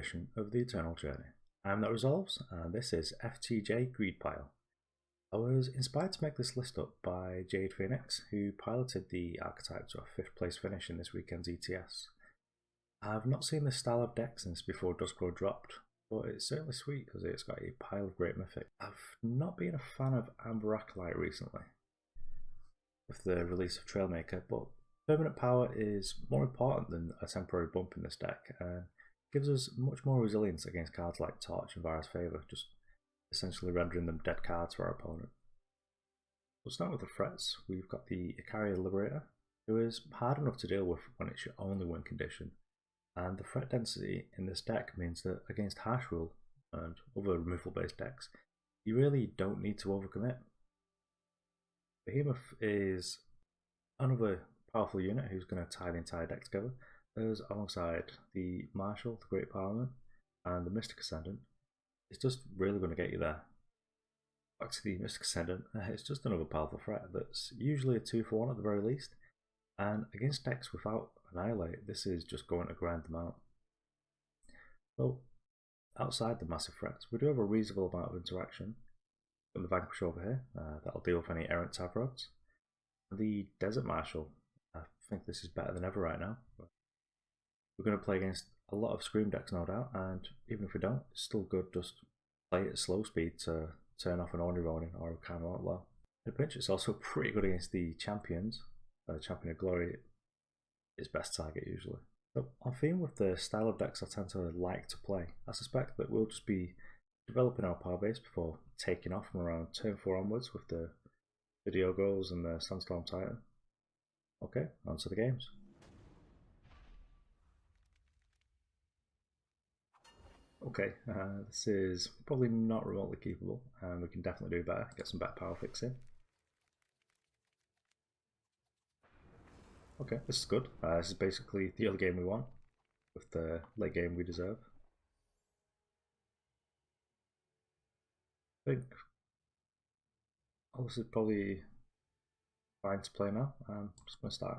edition of the Eternal Journey. I'm That Resolves, and this is FTJ Greed Pile. I was inspired to make this list up by Jade Pheonix, who piloted the archetype to a 5th place finish in this weekend's ETS. I've not seen this style of deck since before Duskglow dropped, but it's certainly sweet because it's got a pile of great mythic. I've not been a fan of Amber Acolyte recently, with the release of Trailmaker, but permanent power is more important than a temporary bump in this deck, and gives us much more resilience against cards like Torch and Vara's Favour, just essentially rendering them dead cards for our opponent. We'll start with the threats. We've got the Icaria Liberator, who is hard enough to deal with when it's your only win condition, and the threat density in this deck means that against Harsh Rule and other removal based decks, you really don't need to overcommit. Behemoth is another powerful unit who's going to tie the entire deck together, as alongside the Marshal, the Great Parliament, and the Mystic Ascendant. It's just really going to get you there. Back to the Mystic Ascendant, it's just another powerful threat that's usually a 2-for-1 at the very least, and against decks without Annihilate, this is just going to grind them out. So, outside the massive threats, we do have a reasonable amount of interaction. Got the Vanquish over here, that'll deal with any errant Tavrods. The Desert Marshal, I think this is better than ever right now. We're going to play against a lot of Scream decks, no doubt, and even if we don't, it's still good just play at slow speed to turn off an Ornery Ronin or a Carno Outlaw. In a pinch, it's also pretty good against the Champions. Champion of Glory is best target usually. So on theme with the style of decks I tend to like to play, I suspect that we'll just be developing our power base before taking off from around turn 4 onwards with the Diogos and the Sandstorm Titan. Okay, on to the games. Okay, this is probably not remotely keepable, and we can definitely do better, get some better power fixing. Okay, this is good. This is basically the early game we want, with the late game we deserve. I think all this is probably fine to play now. I'm just going to start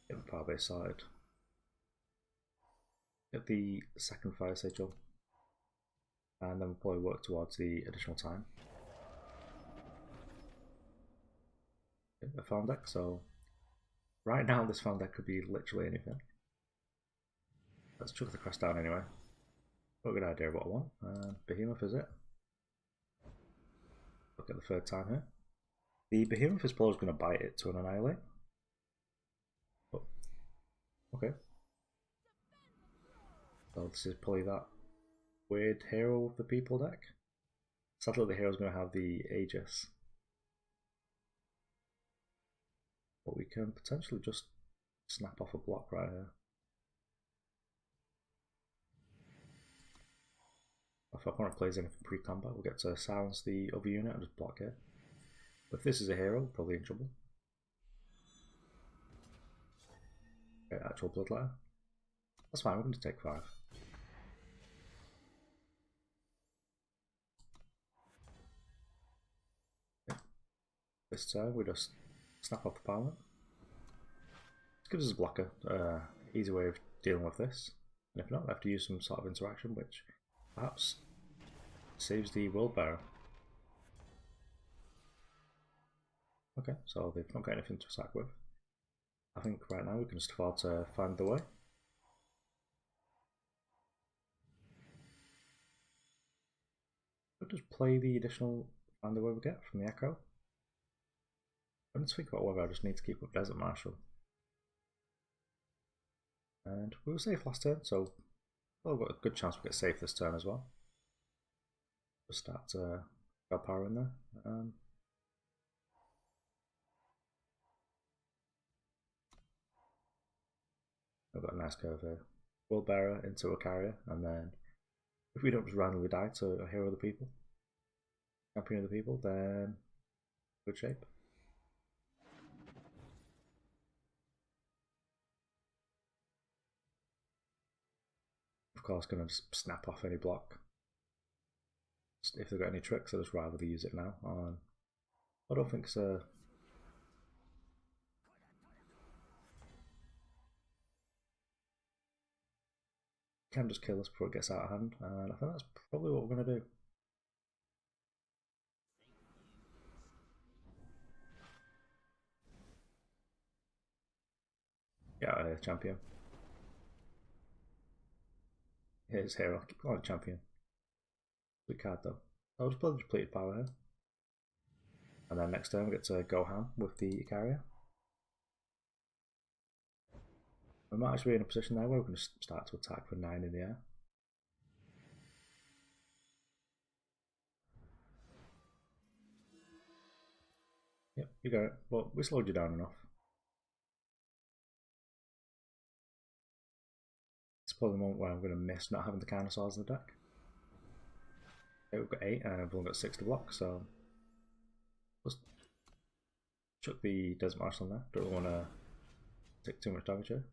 getting the power base sorted. Get the second Fire Sigil, and then we'll probably work towards the additional time. A farm deck, so right now this farm deck could be literally anything. Let's chuck the Crest down anyway. Got a good idea of what I want. Behemoth is it. Look at the third time here. The Behemoth is probably going to bite it to an Annihilate. Oh, okay. So this is probably that weird hero of the people deck. Sadly the hero's going to have the Aegis. But we can potentially just snap off a block right here. If our opponent plays anything pre-combat, we'll get to silence the other unit and just block it. But if this is a hero, probably in trouble. Okay, actual Bloodletter. That's fine, we're going to take 5. Okay. This turn we just snap off the Parliament. This gives us a blocker, easy way of dealing with this. And if not, we have to use some sort of interaction which perhaps saves the Worldbearer. Okay, so they've not got anything to attack with. I think right now we can just afford to find the way. We'll just play the additional find the way we get from the Echo. I need to think about whether I just need to keep up Desert Marshal. And we were safe last turn, so we've got a good chance we get safe this turn as well. Just start our power in there. I've got a nice curve here. Worldbearer into Icaria, and then if we don't just randomly die to a hero of the people, champion of the people, then good shape. Of course, going to just snap off any block. If they've got any tricks, I'd just rather use it now. I don't think it's a... can just kill us before it gets out of hand, and I think that's probably what we're going to do. Yeah, champion. Here's hero. Keep calling it champion. Good card though. I'll just play the depleted power here. And then next turn we get to go ham with the Icaria. We might actually be in a position there where we're going to start to attack for 9 in the air. Yep, you got it. But we slowed you down enough. It's probably the moment where I'm going to miss not having the Carnosaurs in the deck. Okay, we've got 8 and we've only got 6 to block, so just chuck the Desert Marshal in there. Don't want to take too much damage here.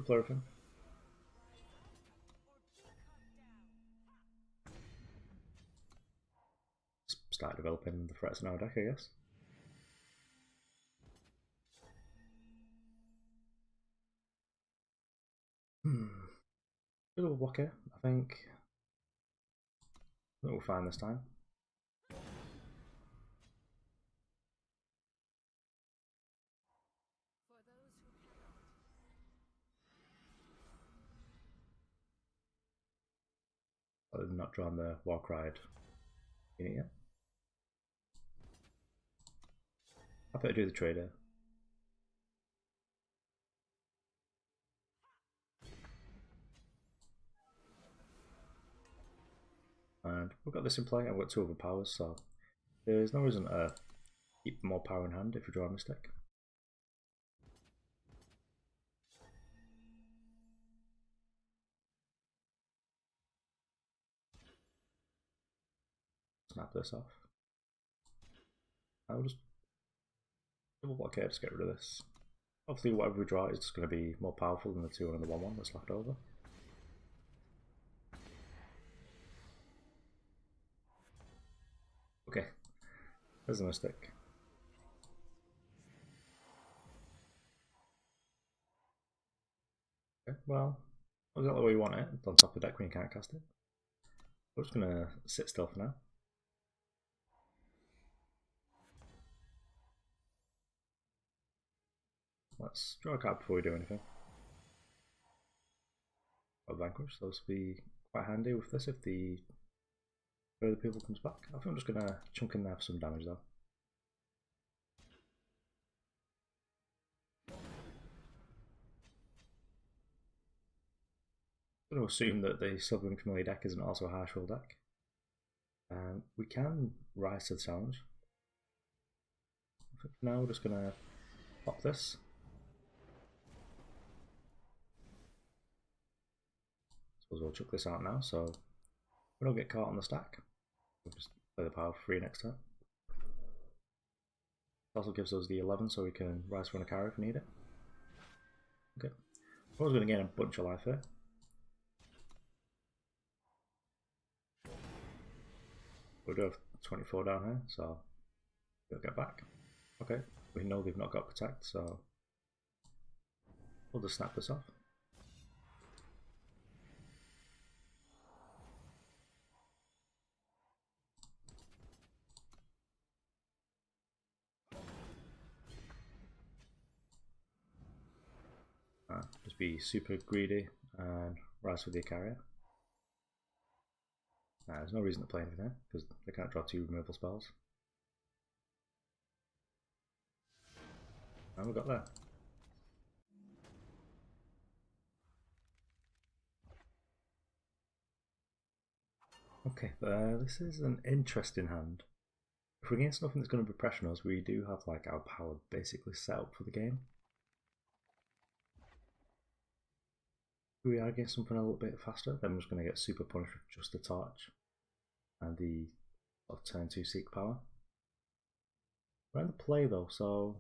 Play everything. Start developing the threats in our deck, I guess. Bit of a block here, I think we'll find this time. I've not drawn the Warcry unit yet. I better do the trader. And we've got this in play, I've got 2 other powers, so there's no reason to keep more power in hand if you draw a Mystic. Snap this off. I'll just double block here to get rid of this. Hopefully whatever we draw is just going to be more powerful than the 2 and the 1/1 that's left over. Okay, there's a Mystic. Okay, well, exactly the way you want it. It's on top of the deck when you can't cast it. We're just going to sit still for now. Let's draw a card before we do anything. Got Vanquish, so this will be quite handy with this if the further people comes back. I think I'm just going to chunk in there for some damage though. I'm going to assume that the Silverwing Familiar deck isn't also a harsh roll deck. We can rise to the challenge. For now we're just going to pop this. Suppose we'll chuck this out now so we don't get caught on the stack. We'll just play the power for free next turn. It also gives us the 11 so we can rise for an Icaria if we need it. Okay. We're going to gain a bunch of life here. We do have 24 down here, so we'll get back. Okay, we know they've not got Protect, so we'll just snap this off. Just be super greedy and rise for the Icaria. There's no reason to play anything there because they can't draw 2 removal spells. And we got there. Okay, this is an interesting hand. If we're against nothing that's going to be pressuring us, we do have like our power basically set up for the game. If we are against something a little bit faster, then we're just going to get super punished with just the torch and the turn 2 seek power. We're in the play though, so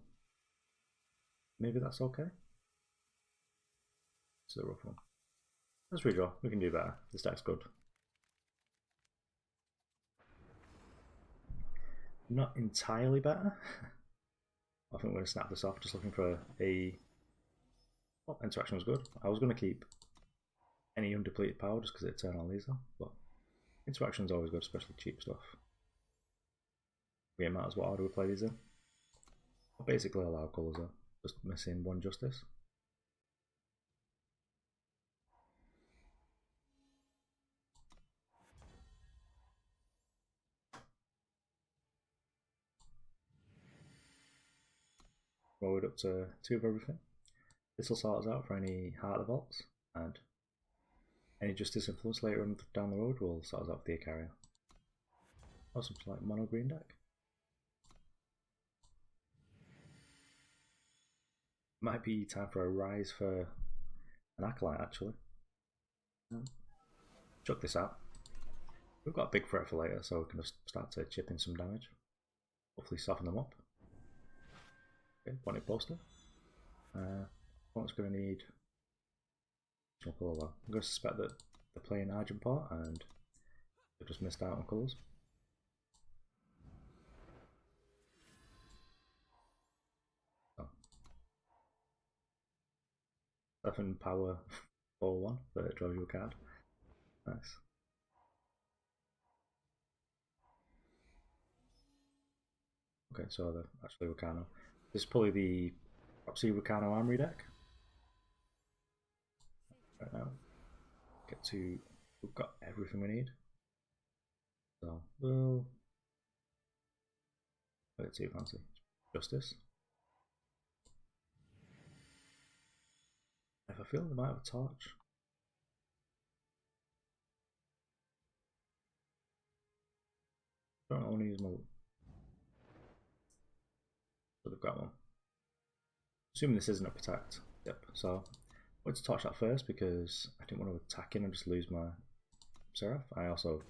maybe that's okay. It's a rough one. Let's redraw, we can do better. This deck's good. Not entirely better. I think we're going to snap this off, just looking for a... Oh, interaction was good. I was going to keep any undepleted power just because it turned on these, but interaction's always good, especially cheap stuff. It matters what order we play these in. I'll basically allow colours though, just missing one justice. Roll it up to 2 of everything. This will sort us out for any Heart of the Vaults, and any Justice influence later on down the road will sort us out for the Icaria. Or something like mono green deck. Might be time for a rise for an Acolyte actually. Chuck this out. We've got a big threat for later, so we can just start to chip in some damage. Hopefully soften them up. Okay, wanted poster. What's going to need some colour though. I'm going to suspect that they're playing Argent-Pot and they've just missed out on colours. Oh. 7 power 4-1 that draws you a card. Nice. Okay, so they're actually Ricano. This is probably the Proxy Ricano Armory deck. Right now, we've got everything we need. So we'll play it too fancy. Justice. If I feel they might have a torch. I don't want to use my. So they've got one. Assuming this isn't a protect. Yep, so I wanted to torch that first because I didn't want to attack in and just lose my Siraf. I also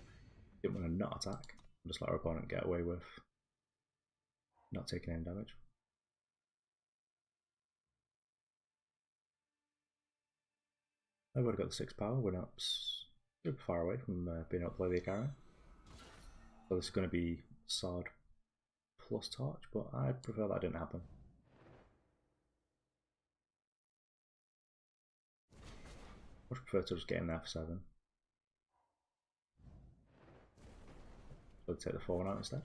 didn't want to not attack and just let our opponent get away with not taking any damage. I've already got the 6 power, we're not super far away from being able to play the Icaria. So this is going to be sword plus torch, but I'd prefer that didn't happen. I would prefer to just get in there for 7. So I'd take the 4 out instead.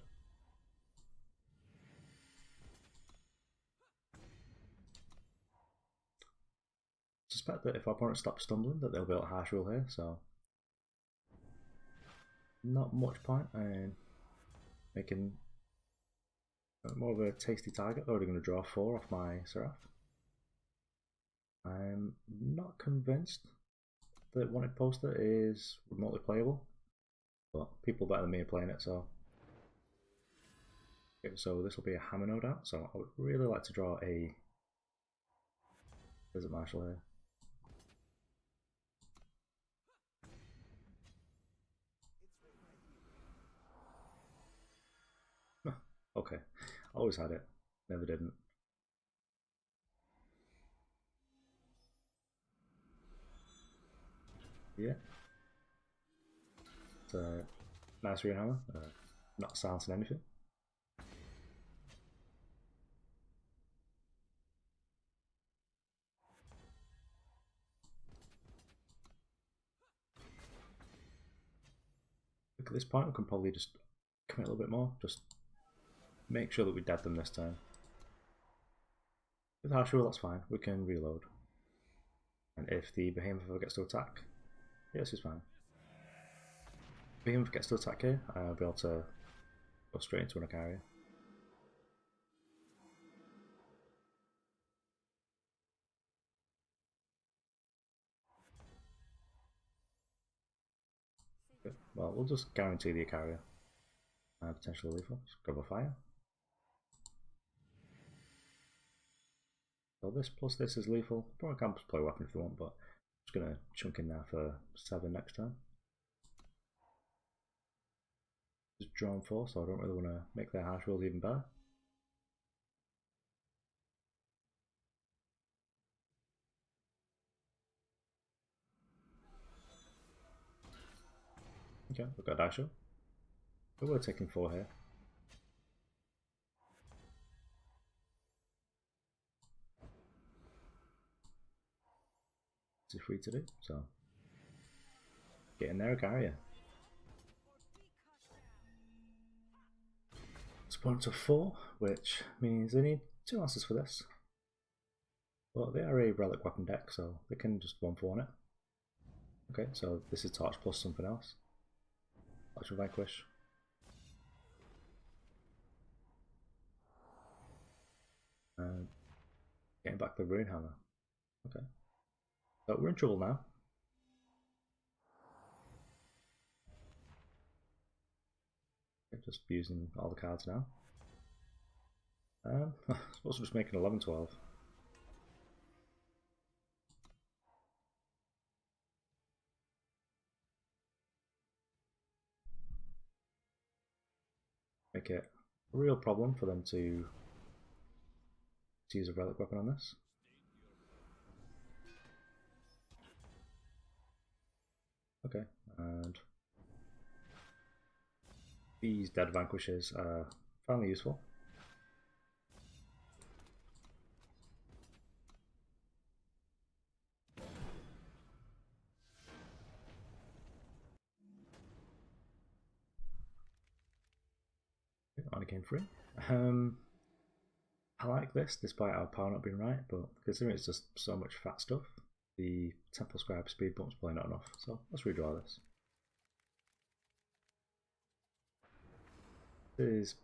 I suspect that if our opponent stops stumbling that they'll be able to harsh rule here, so not much point in making more of a tasty target. They're already going to draw 4 off my Siraf. I'm not convinced that wanted poster is remotely playable, but people better than me are playing it, so. Okay, so this will be a hammer no doubt, so I would really like to draw a Desert Marshal here. Okay, always had it, never didn't. Yeah. It's a nice rune hammer, not silencing anything. Look, at this point we can probably just commit a little bit more, just make sure that we dead them this time. With harsh rule, that's fine, we can reload. And if the Behemoth ever gets to attack, yeah, this is fine. If Behemoth gets to attack here, I'll be able to go straight into an Icaria. Okay. Well, we'll just guarantee the Icaria. Potentially lethal, just grab a fire. So this plus this is lethal. Probably can play weapon if you want, but I'm just going to chunk in there for 7 next turn. Just drawn 4, so I don't really want to make their harsh rolls even better. Okay, we've got a dash up. But we're taking 4 here. free to do, so get in there, Icaria. Spawn to 4, which means they need 2 answers for this. But they are a relic weapon deck, so they can just 1-for-1 it. Okay, so this is Torch plus something else. Torch and Vanquish. And getting back the Rune Hammer. Okay. So we're in trouble now. Okay, just using all the cards now. I suppose we're just making 11-12. Make it a real problem for them to use a relic weapon on this. Okay, and these dead vanquishes are finally useful. Only came free. I like this, despite our power not being right, but considering it's just so much fat stuff, the Temple Scribe speed bump's probably not enough, so let's redraw this. This is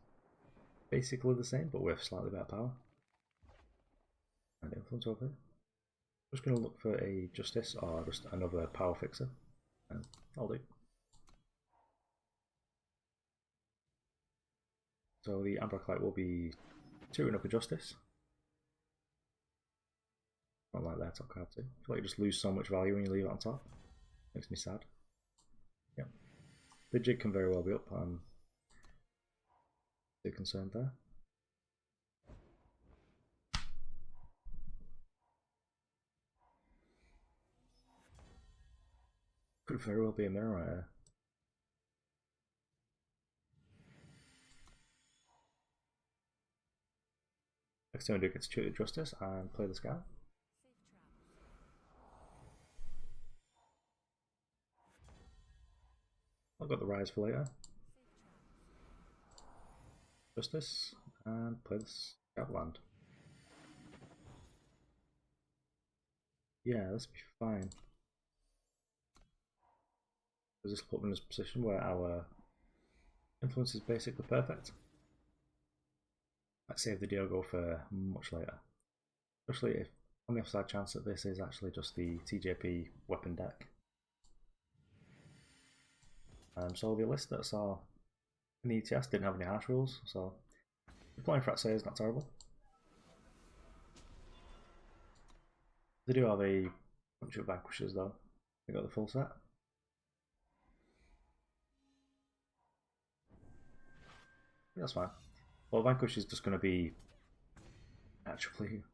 basically the same, but with slightly better power. And influence over here. I'm just going to look for a Justice or just another power fixer, and I'll do. So the Acolyte will be 2ing up a Justice. Not like that top card too. I feel like you just lose so much value when you leave it on top. Makes me sad. Yep. The jig can very well be up. I'm too concerned there. Could very well be a mirror right here. Next time I do get to shoot the Justice and play the Scout. I've got the Rise for later. Justice and play the Scout land. Yeah, this will be fine. Does this put me in a position where our influence is basically perfect? Let's save the Diogo for much later. Especially if on the offside chance that this is actually just the TJP weapon deck. So the list that I saw in the ETS didn't have any harsh rules, so deploying Fratse is not terrible. They do have a bunch of Vanquishes though. They got the full set. That's fine. Well, Vanquish is just going to be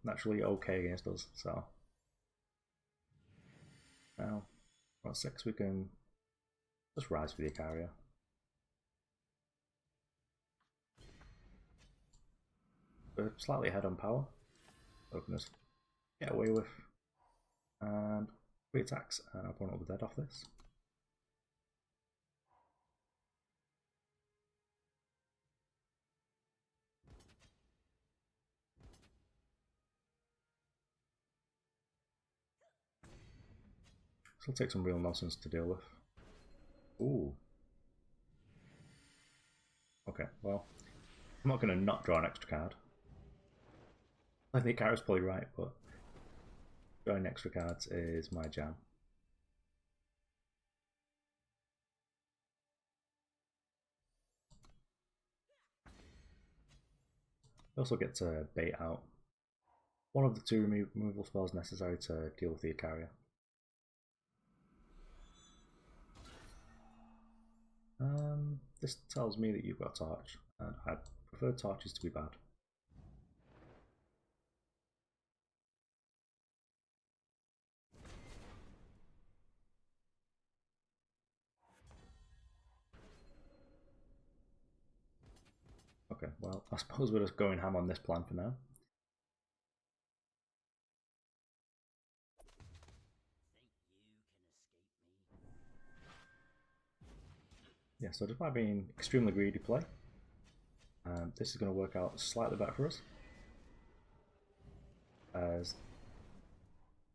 naturally okay against us, so now on 6 we can just rise for the Icaria. We're slightly ahead on power, so we can just get away with and 3 attacks, and I'll point all the dead off this. This will take some real nonsense to deal with. Ooh. Okay, well, I'm not going to not draw an extra card. I think Icaria's probably right, but drawing extra cards is my jam. You also get to bait out one of the 2 removal spells necessary to deal with the Icaria. This tells me that you've got a Torch, and I prefer Torches to be bad. Okay, well, I suppose we're just going ham on this plan for now. Yeah, so despite being extremely greedy play, this is going to work out slightly better for us, as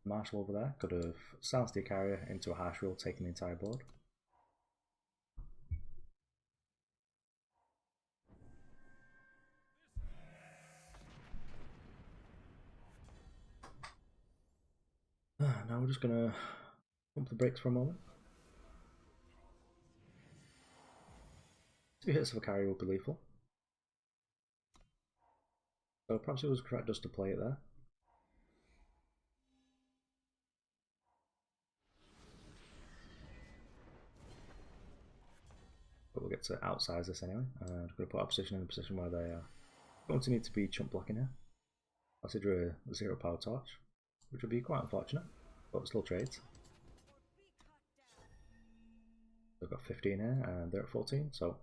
Marshal over there could have silenced the Icaria into a harsh rule, taking the entire board. Now we're just going to pump the brakes for a moment. 2 hits of Icaria will be lethal. So perhaps it was correct just to play it there. But we'll get to outsize this anyway. And I'm going to put our position in a position where they are going to need to be chump blocking here. I'll consider a 0 power torch, which would be quite unfortunate, but still trades. They've got 15 here and they're at 14, so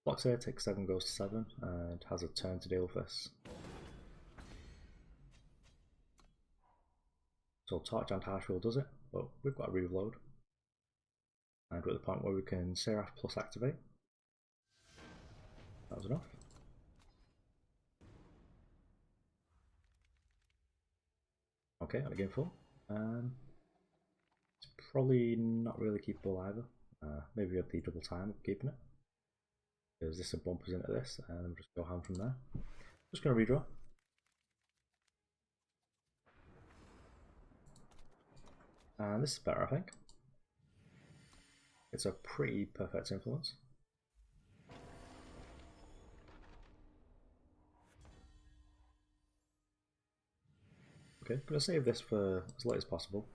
blocks here, takes 7, goes to 7, and has a turn to deal with this. So torch and harsh rule does it, but we've got a reload. And we're at the point where we can Siraf plus activate. That was enough. Okay, and again full. It's probably not really keepable either. Maybe we have the double time of keeping it. Because this will bump us into this, and we'll just go ham from there. Just going to redraw. And this is better, I think. It's a pretty perfect influence. Okay, I'm going to save this for as late as possible.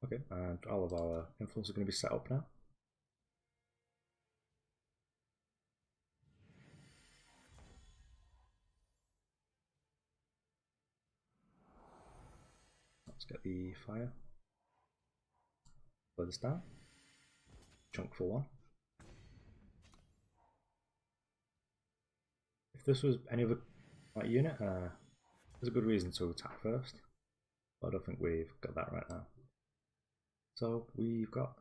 Okay, and all of our influence are going to be set up now. Let's get the fire. Play this down. Chunk for 1. If this was any other unit, there's a good reason to attack first, but I don't think we've got that right now. So we've got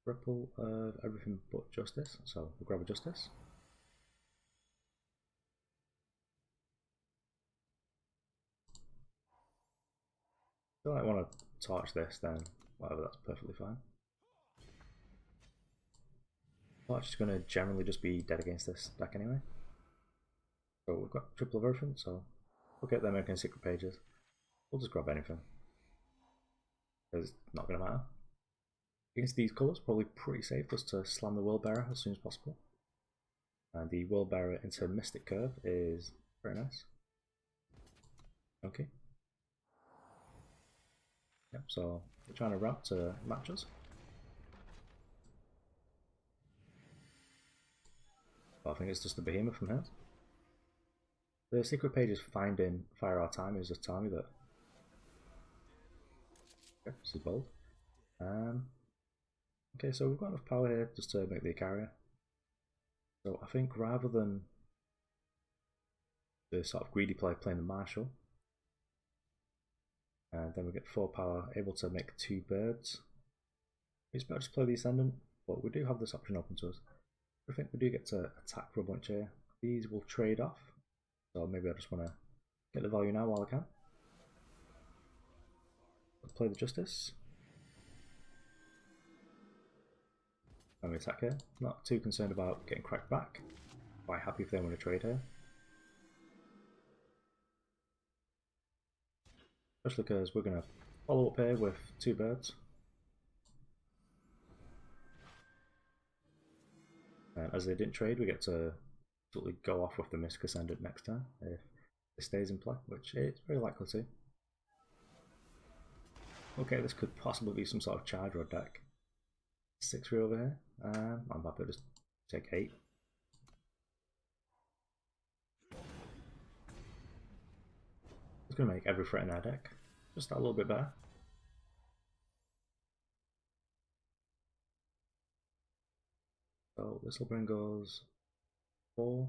ripple of everything but justice, so we'll grab a justice. If I want to torch this, then whatever, that's perfectly fine. Torch is going to generally just be dead against this deck anyway. So we've got triple of everything, so we'll get them making secret pages. We'll just grab anything, because it's not going to matter. Against these colours, probably pretty safe just to slam the Worldbearer as soon as possible. And the Worldbearer into Mystic Curve is very nice. Okay. Yep, so we're trying to ramp to match us. But I think it's just the Behemoth from here. The secret page is finding Fire Our Time is just telling me that. Okay, this is bold. Okay, so we've got enough power here just to make the Icaria. So I think rather than the sort of greedy play playing the Marshal, and then we get 4 power, able to make 2 birds. It's better to play the Ascendant, but we do have this option open to us. I think we do get to attack for a bunch here. These will trade off, so maybe I just want to get the value now while I can. Let's play the Justice. And we attack here. Not too concerned about getting cracked back. Quite happy if they want to trade here. Especially because we're going to follow up here with 2 birds. And as they didn't trade, we get to absolutely go off with the Mystic Ascendant next turn if it stays in play, which it's very likely to. Okay, this could possibly be some sort of charge rod deck. 6-3 over here. I'm happy to just take 8. It's going to make every threat in our deck just a little bit better. So this will bring us 4,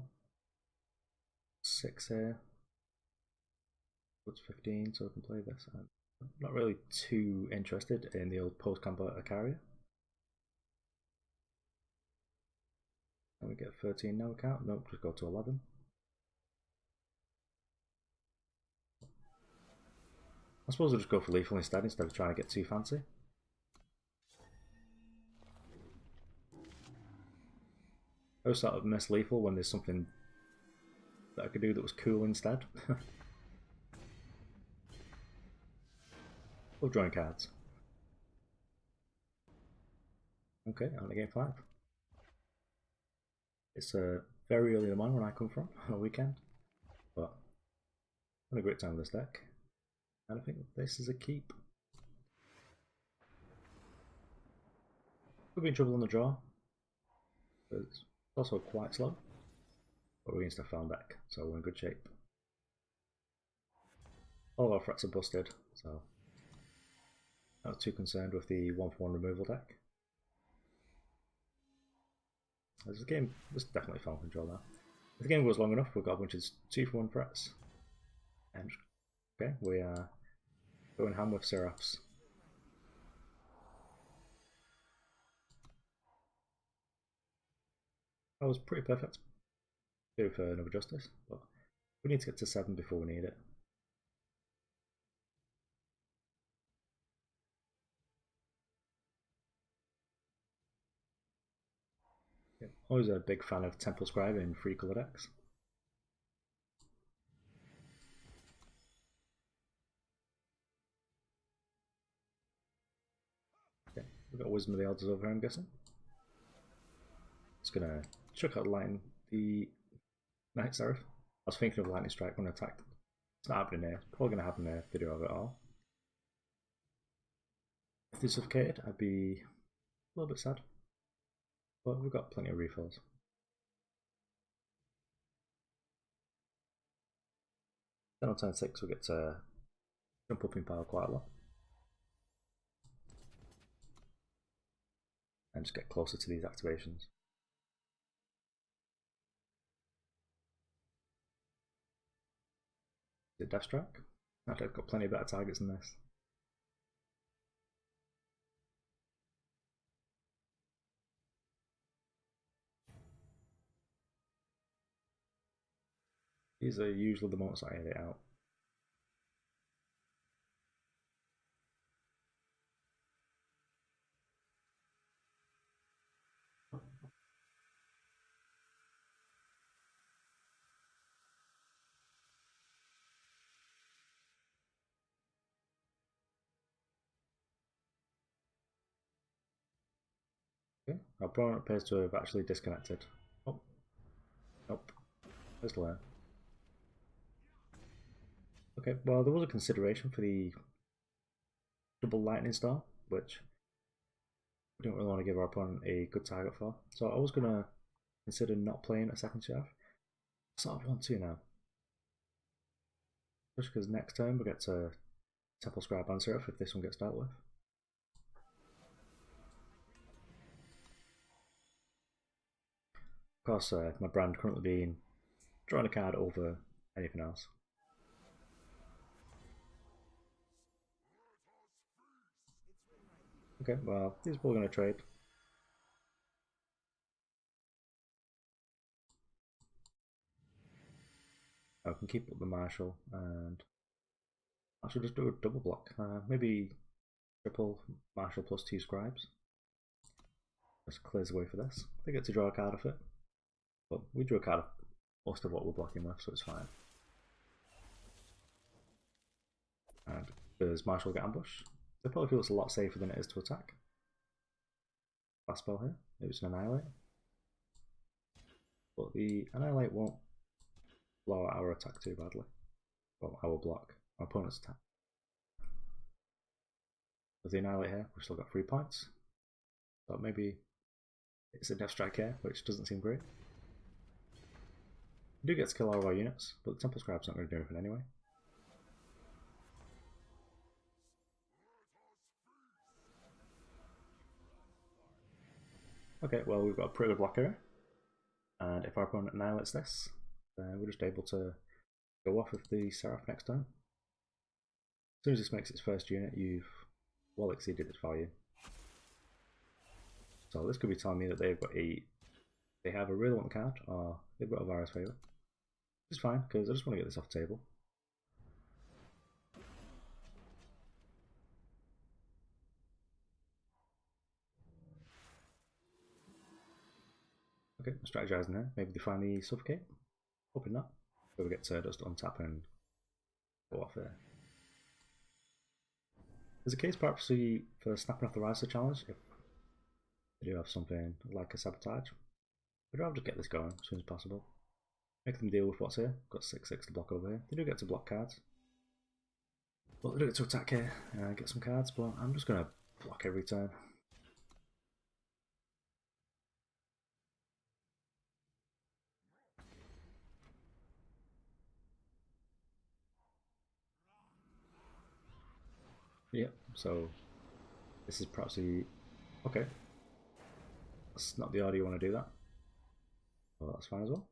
6 here. What's 15, so we can play this and Not really too interested in the old post-combat Icaria. And we get 13 now count. Nope, just go to 11. I suppose I'll just go for lethal instead of trying to get too fancy. I always sort of miss lethal when there's something that I could do that was cool instead. Or drawing cards. Okay, on to game 5. It's very early in the morning when I come from on a weekend, but I'm having a great time with this deck, and I think this is a keep. Could be in trouble on the draw, but it's also quite slow, but we're against a farm deck, so we're in good shape. All of our threats are busted, so not too concerned with the 1-for-1 removal deck. As the game was definitely farm control now. If the game goes long enough, we've got a bunch of 2-for-1 threats. And okay, we are going ham with Sirafs. That was pretty perfect. Go for another justice, but we need to get to 7 before we need it. Yeah, always a big fan of Temple Scribe in 3 colour decks. Okay, we've got Wisdom of the Elders over here, I'm guessing. Just gonna chuck out the Knight-Chancellor. I was thinking of Lightning Strike when I attacked. It's not happening here. It's probably going to happen in a video of it all. If they suffocated, I'd be a little bit sad. But we've got plenty of refills. Then on turn 6 we get to jump up in power quite a lot. And just get closer to these activations. Is it Death Strike? I've got plenty of better targets than this. These are usually the moments I edit out. Okay, our opponent appears to have actually disconnected. Oh, nope. There's the lane. Okay, well there was a consideration for the double lightning star, which we didn't really want to give our opponent a good target for. So I was going to consider not playing a second Siraf. I sort of want to now. Just because next turn we get to Temple Scribe and Siraf if this one gets dealt with. Of course, my brand currently being drawing a card over anything else. Okay, well, these are probably going to trade. I can keep up the Marshal, and I should just do a double block. Maybe triple Marshal plus 2 Scribes. Just clears the way for this. They get to draw a card off it, but we drew a card off most of what we're blocking with, so it's fine. And does Marshal get ambush? They probably feel it's a lot safer than it is to attack. Fast spell here. Maybe it's an Annihilate. But the Annihilate won't blow out our attack too badly. Well, our block. Our opponent's attack. With the Annihilate here, we've still got 3 points. But maybe it's a Death Strike here, which doesn't seem great. We do get to kill all of our units, but the Temple Scribe's not going to do anything anyway. Okay, well we've got a pretty good block here. And if our opponent annihilates this, then we're just able to go off with the Siraf next turn. soon as this makes its first unit, you've well exceeded its value. So this could be telling me that they've got they have a really want card, or they've got a Virus Favour. Which is fine, because I just want to get this off the table. Okay, I'm strategizing there. Maybe they finally suffocate. Hoping not. So we get to just untap and go off there. There's a case perhaps for snapping off the Riser challenge if they do have something like a sabotage. I'd rather just get this going as soon as possible. Make them deal with what's here. Got 6/6 to block over here. They do get to block cards. Well, they do get to attack here and get some cards, but I'm just going to block every turn. Yep, so this is perhaps the... Okay. That's not the order you want to do that. Well, that's fine as well.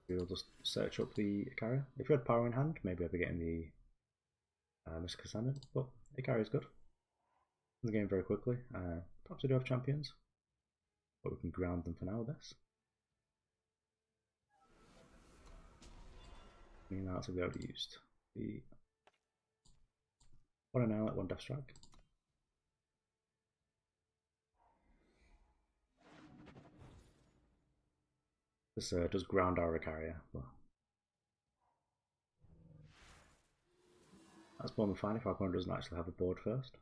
We'll just search up the Icaria. If you had power in hand, maybe I'd be getting the Mystic Ascendant, but Icaria is good. The game very quickly. Perhaps we do have champions, but we can ground them for now with this. Now that's what we already used. The one an Outlet, one Death Strike. This does ground our Icaria, but that's more than fine if our opponent doesn't actually have a board first.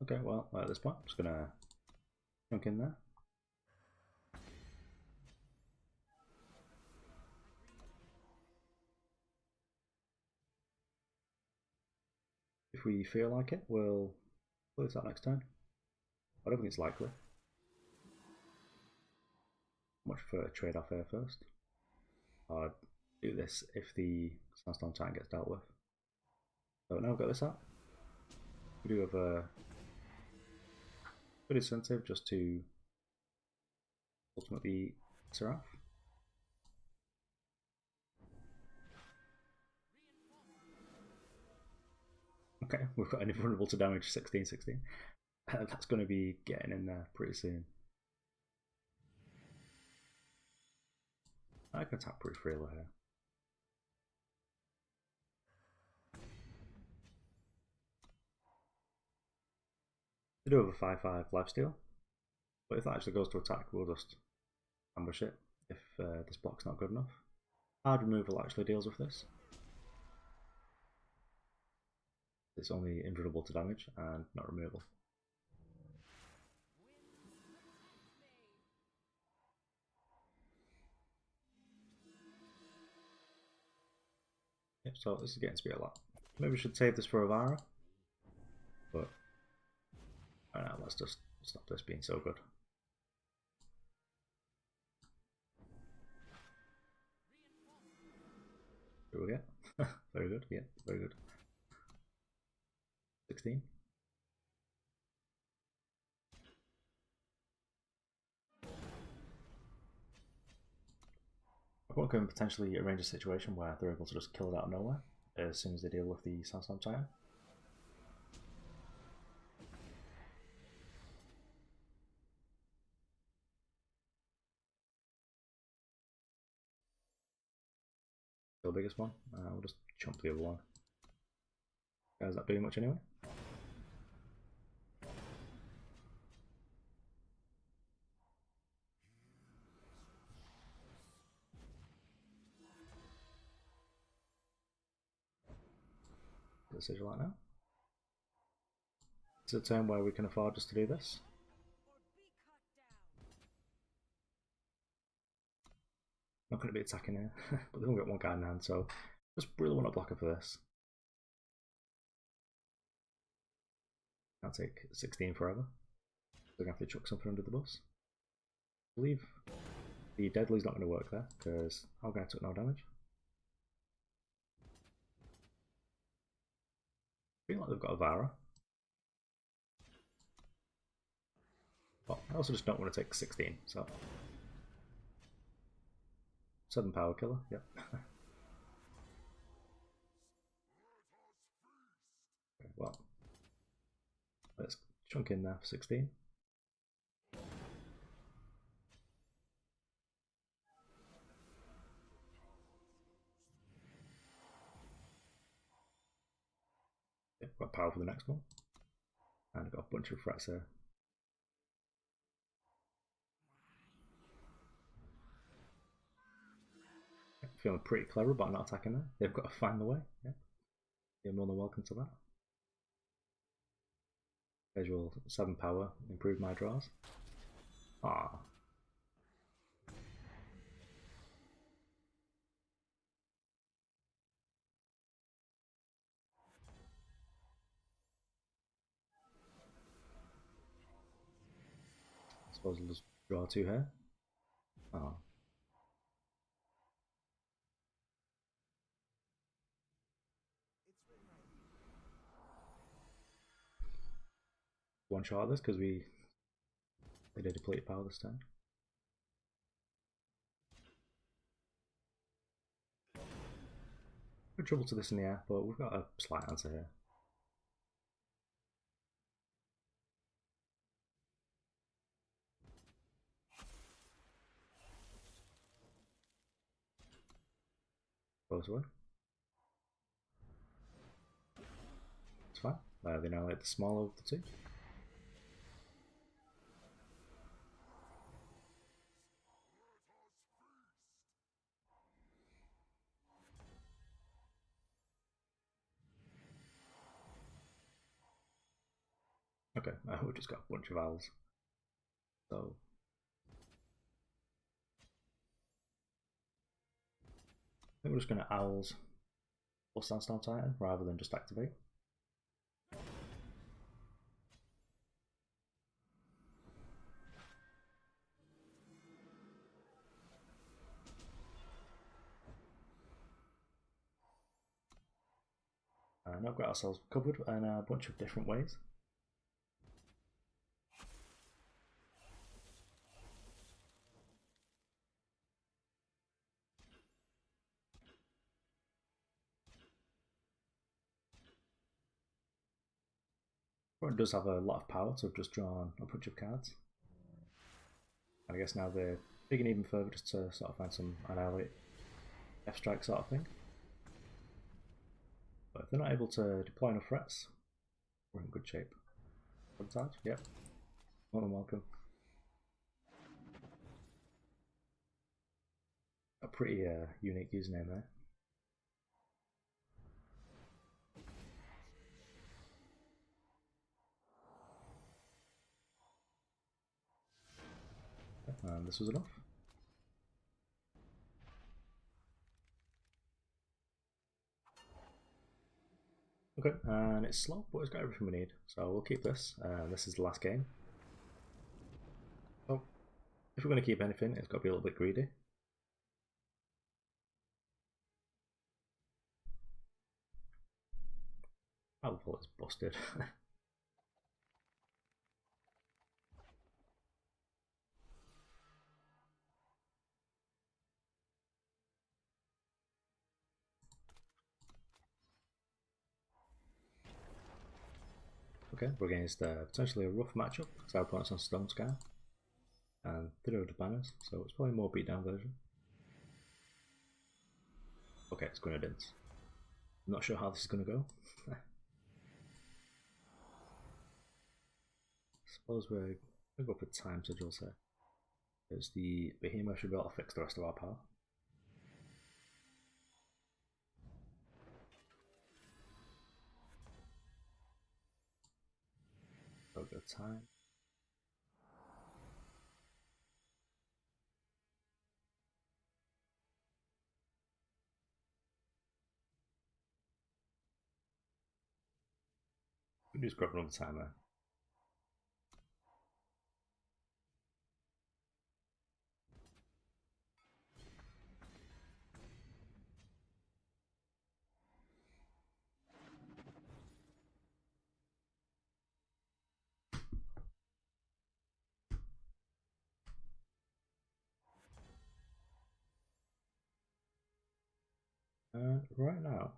Okay, well, at this point, I'm just gonna chunk in there. If we feel like it, we'll play this out next turn. I don't think it's likely. Much prefer to trade off air first. I'd do this if the Sandstorm Titan gets dealt with. So now we've got this out. We do have a good incentive just to ultimately Siraf. Okay, we've got an invulnerable to damage 16/16. That's going to be getting in there pretty soon. I can attack pretty freely here. They do have a 5/5 lifesteal, but if that actually goes to attack, we'll just ambush it if this block's not good enough. Hard removal actually deals with this. It's only invulnerable to damage and not removal. Yep, so this is getting to be a lot. Maybe we should save this for Avara, but I don't know, let's just stop this being so good. What do we get? Very good, yeah, very good. 16. One can potentially arrange a situation where they're able to just kill it out of nowhere as soon as they deal with the Sandstorm Titan. The biggest one. We'll just chump the other one. Is that doing much anyway? The Sigil right now. It's a turn where we can afford just to do this. Not going to be attacking here, but they've only got one guy in hand, so just really want to block her for this. Can't take 16 forever. We're going to have to chuck something under the bus. I believe The Deadly's not going to work there because Algar took no damage. I feel like they've got a Vara. But I also just don't want to take 16, so 7 power killer, yep. Okay, well, let's chunk in there for 16. Yep, got power for the next one. And I've got a bunch of threats here. Feeling pretty clever about not attacking there. They've got to find the way. Yeah. You're more than welcome to that. Visual 7 power, improve my draws. Ah. I suppose I'll just draw 2 here. Ah. One shot of this because they did deplete power this time. Good trouble to this in the air, but we've got a slight answer here. Goes away. It's fine. They now hit the smaller of the two. Okay, we've just got a bunch of owls. So I think we're just going to owls plus Sandstorm Titan rather than just activate. And I've got ourselves covered in a bunch of different ways. It does have a lot of power, so I've just drawn a bunch of cards. And I guess now they're digging even further just to sort of find some annihilate F-strike sort of thing. But if they're not able to deploy enough threats, we're in good shape. Sometimes, yep. More than welcome. A pretty unique username there. And this was enough. Okay, and it's slow, but it's got everything we need. So we'll keep this. This is the last game. So if we're going to keep anything, it's got to be a little bit greedy. Alcohol is busted. Okay, we're against potentially a rough matchup because our opponent's on Stone Scar and through the banners, so it's probably a more beatdown version. Okay, it's Grenadines. I'm not sure how this is going to go. Suppose we're going to go for time sigils here. Because the Behemoth should be able to fix the rest of our power. So good time. We can just grab another time there. And right now,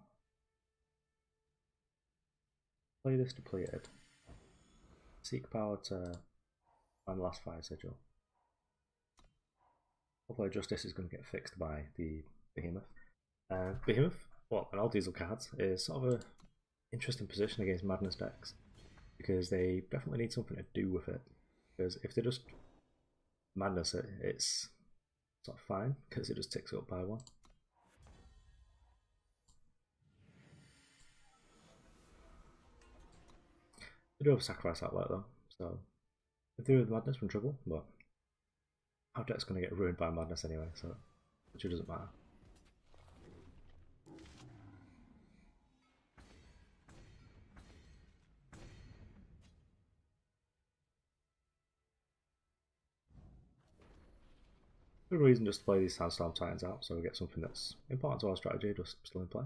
play this depleted. Seek power to find the last fire sigil. Hopefully Justice is going to get fixed by the Behemoth. Behemoth, well, an all diesel cards, is sort of an interesting position against Madness decks because they definitely need something to do with it. Because if they just Madness it, it's sort of fine because it just ticks it up by one. They do have a sacrifice outlet though, so if they do with Madness, we're in trouble, but our deck's going to get ruined by Madness anyway, so it doesn't matter. Good reason just to play these Sandstorm Titans out, so we get something that's important to our strategy just still in play.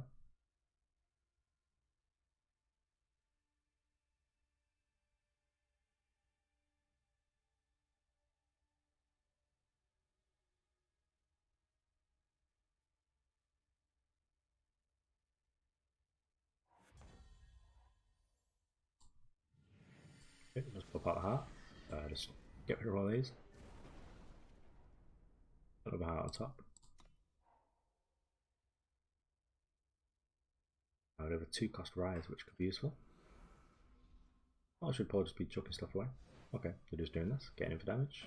Okay, just pop out the heart. Just get rid of all these. Put the heart on top. I would have a 2-cost rise, which could be useful. Oh, I should probably just be chucking stuff away. Okay, they're just doing this, getting in for damage.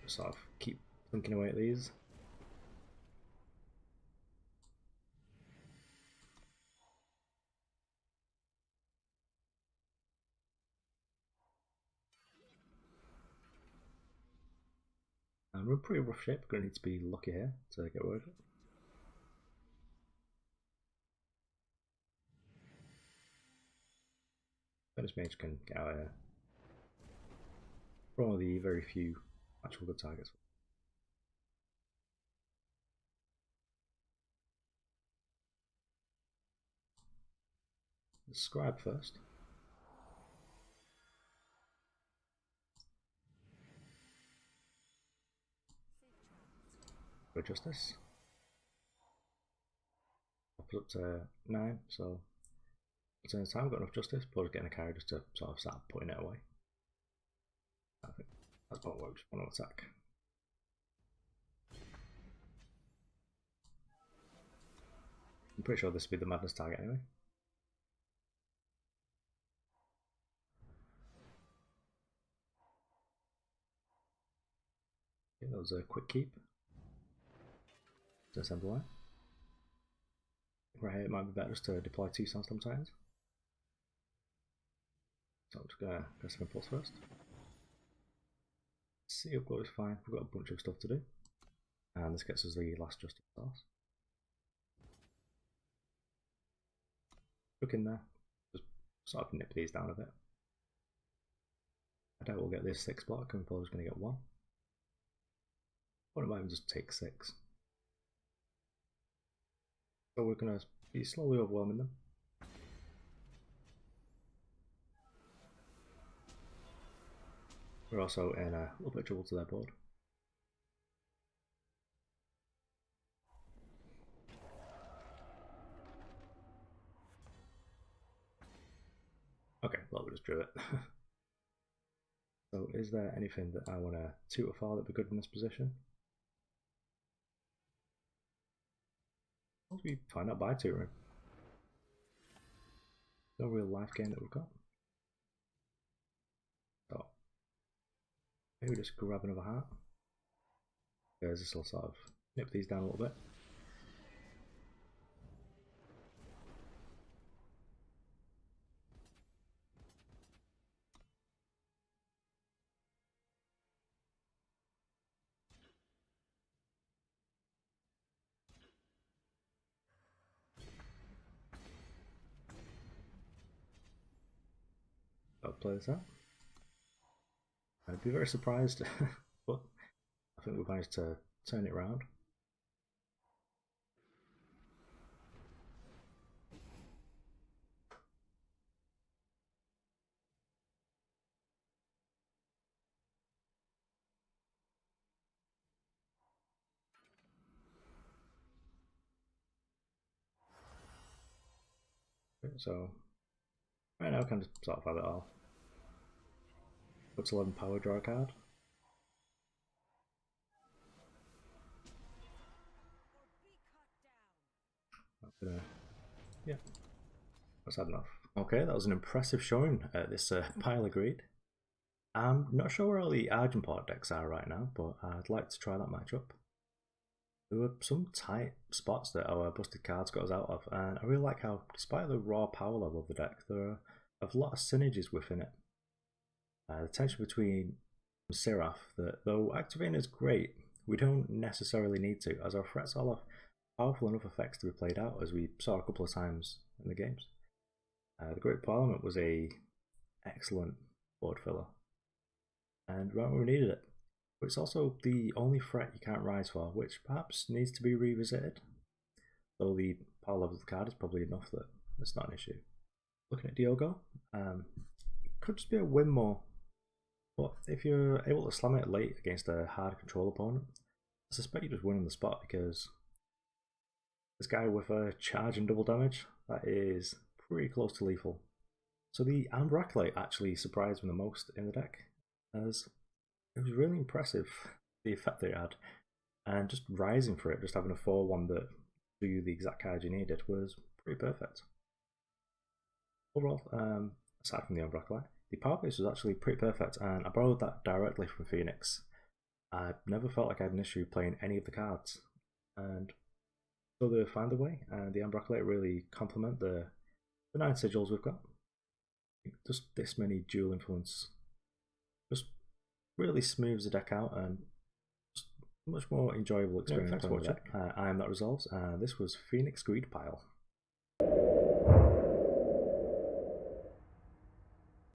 Just sort of keep thinking away at these. And we're in pretty rough shape, we're going to need to be lucky here to get rid of it. Venice Mage can get out of here. One of the very few actual good targets. Let's Scribe first. For Justice. I'll put up to 9, so in the time we've got enough Justice, but just getting a carry just to sort of start putting it away. I think that's about what we just want to attack. I'm pretty sure this will be the Madness target anyway. Okay, that was a quick keep. To assemble that. Right here it might be better just to deploy 2 Sandstorm Titans. So I'm just gonna get some impulse first. Sea of Glory is fine, we've got a bunch of stuff to do. And this gets us the last Justice Source. Look in there, just sort of nip these down a bit. I doubt we'll get this 6 block, and we're probably just going to get 1. Or it might even just take 6. So we're going to be slowly overwhelming them. We're also in a little bit of trouble to their board. Okay, well we just drew it. So is there anything that I want to 2 or 4 that would be good in this position? Once we find out by tutoring. No real life gain that we've got. So maybe just grab another heart. Because this will sort of nip these down a little bit. I'll play this out. I'd be very surprised, but I think we've managed to turn it around. so right now I can just sort of have it all. Puts 11 power, draw a card. Yeah, that's had enough. Okay, that was an impressive showing at this pile of greed. I'm not sure where all the Argenport decks are right now, but I'd like to try that matchup. There were some tight spots that our busted cards got us out of, and I really like how, despite the raw power level of the deck, there are a lot of synergies within it. The tension between Siraf, that though activating is great, we don't necessarily need to, as our threats all have powerful enough effects to be played out, as we saw a couple of times in the games. The Great Parliament was a excellent board filler, and right when we needed it. But it's also the only threat you can't rise for, which perhaps needs to be revisited. Though the power level of the card is probably enough that it's not an issue. Looking at Diogo, it could just be a win more. But if you're able to slam it late against a hard control opponent, I suspect you're just winning the spot, because this guy with a charge and double damage, that is pretty close to lethal. So the Acolyte actually surprised me the most in the deck, as it was really impressive, the effect they had, and just rising for it, just having a 4-1 that do you the exact card you needed was pretty perfect. Overall, aside from the Acolyte, the power base was actually pretty perfect, and I borrowed that directly from Pheonix. I never felt like I had an issue playing any of the cards, and so they find a way, and the Acolyte really complement the 9 sigils we've got. Just this many dual influence just really smooths the deck out, and just much more enjoyable experience. Thanks for watching. I am That Resolves, and this was Pheonix Greed Pile.